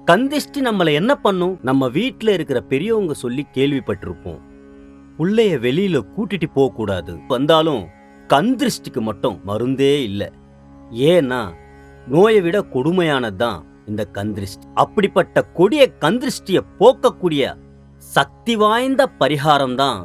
கந்திஷ்டி நம்மள என்ன பண்ணும்? நம்ம வீட்ல இருக்கிற பெரியவங்க சொல்லி கேள்விப்பட்டிருப்போம். புள்ளைய வெளியில கூட்டிட்டு போக கூடாது. வந்தாலும் கந்திருஷ்டிக்கு மட்டும் மருந்தே இல்ல. ஏன்னா நோயை விட கொடுமையானதுதான் இந்த கந்திருஷ்டி. அப்படிப்பட்ட கொடிய கந்திருஷ்டிய போக்கக்கூடிய சக்தி வாய்ந்த பரிகாரம் தான்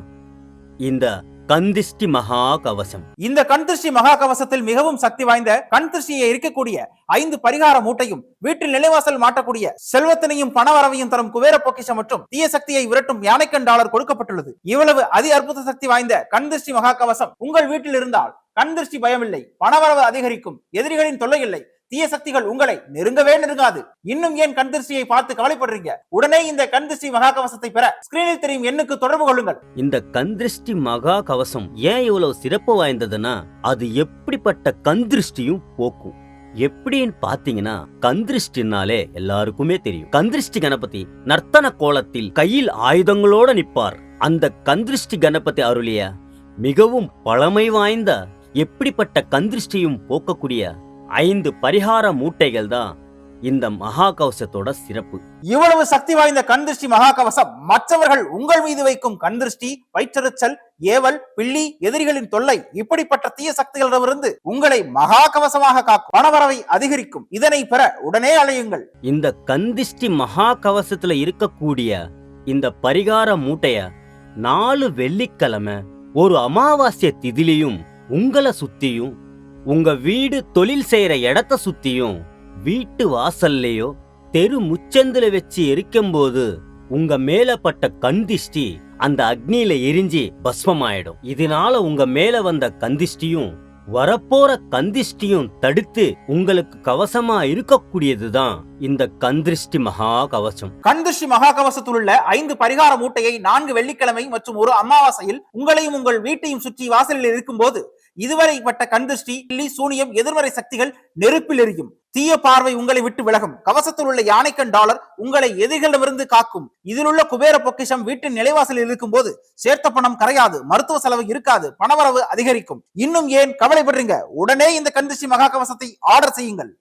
இந்த கந்திஷ்டி மகா கவசம். இந்த கண்திருஷ்டி மகா கவசத்தில் மிகவும் சக்தி வாய்ந்த கண்திருஷ்டியை இருக்கக்கூடிய 5 பரிகார மூட்டையும் வீட்டில் நிலைவாசல் மாட்டக்கூடிய செல்வத்தினையும் பணவரவையும் தரும் குபேர பொக்கிஷம் மற்றும் தீய சக்தியை விரட்டும் யானைக்கண் டாலர் கொடுக்கப்பட்டுள்ளது. இவ்வளவு அதி அற்புத சக்தி வாய்ந்த கண்திருஷ்டி மகா கவசம் உங்கள் வீட்டில் இருந்தால் கண்திருஷ்டி பயமில்லை, பணவரவு அதிகரிக்கும், எதிரிகளின் தொல்லை இல்லை, தீய சக்திகள் உங்களை நெருங்கவே நெருங்காது. இன்னும் ஏன் கண்திருஷ்டியை பார்த்து கவலைப்படுறீங்க? உடனே இந்த கண்திருஷ்டி மகா கவசத்தை பெற ஸ்கிரீனில் தெரியும் எண்ணுக்கு தொடர்பு கொள்ளுங்கள். இந்த கந்திருஷ்டி மகா கவசம் ஏன் இவ்வளவு சிறப்பு வாய்ந்ததுன்னா அது எப்படிப்பட்ட கந்திருஷ்டியும் போக்கும். எப்படின்னு பாத்தீங்கன்னா கந்திருஷ்டினாலே எல்லாருக்குமே தெரியும். கந்திருஷ்டி கணபதி நர்த்தன கோலத்தில் கையில் ஆயுதங்களோட நிற்பார். அந்த கந்திருஷ்டி கணபதி அருளிய மிகவும் பழமை வாய்ந்த எப்படிப்பட்ட கந்திருஷ்டியும் போக்கக்கூடிய 5 பரிகார மூட்டைகள் தான் இந்த மகா கவசத்தோட சிறப்பு. இவ்வளவு சக்தி வாய்ந்த கண்திருஷ்டி மகா கவசம் மற்றவர்கள் உங்கள் மீது வைக்கும் கண்திருஷ்டி, வயிற்றெரிச்சல், ஏவல், பில்லி, எதிரிகளின் தொல்லை இப்படிப்பட்ட தீய சக்திகளிடமிருந்து உங்களை மகா கவசமாக காக்கும், பணவரவை அதிகரிக்கும். இதனை பெற உடனே அலையுங்கள். இந்த கந்திஷ்டி மகா கவசத்துல இருக்கக்கூடிய இந்த பரிகார மூட்டைய 4 வெள்ளிக்கிழமை ஒரு அமாவாசை திதிலையும் உங்களை சுத்தியும் உங்க வீடு தொழில் செய்யற இடத்த சுத்தியும் வீட்டு வாசல்லையோ தெரு முச்சந்தில வச்சு எரிக்கும் போது உங்க மேல பட்ட கந்திஷ்டி அந்த அக்னியில எரிஞ்சு பஸ்மமாயிடும். இதனால உங்க மேல வந்த கந்திஷ்டியும் வரப்போற கந்திஷ்டியும் தடுத்து உங்களுக்கு கவசமா இருக்கக்கூடியதுதான் இந்த கந்திருஷ்டி மகா கவசம். கண்திருஷ்டி மகா கவசத்தில் உள்ள 5 பரிகார மூட்டையை 4 வெள்ளிக்கிழமை மற்றும் ஒரு அமாவாசையில் உங்களையும் உங்கள் வீட்டையும் சுற்றி வாசலில் இருக்கும் போது இதுவரை பட்ட கண்திருஷ்டி, சூனியம், எதிர்மறை சக்திகள் நெருப்பில் எரியும். தீய பார்வை உங்களை விட்டு விலகும். கவசத்தில் உள்ள யானைக்கண் டாலர் உங்களை எதிரிகளிடமிருந்து காக்கும். இதில் உள்ள குபேர பொக்கிஷம் வீட்டின் நிலைவாசலில் இருக்கும் போது சேர்த்த பணம் கரையாது, மருத்துவ செலவு இருக்காது, பணவரவு அதிகரிக்கும். இன்னும் ஏன் கவலைப்படுறீங்க? உடனே இந்த கண்திருஷ்டி மகா கவசத்தை ஆர்டர் செய்யுங்கள்.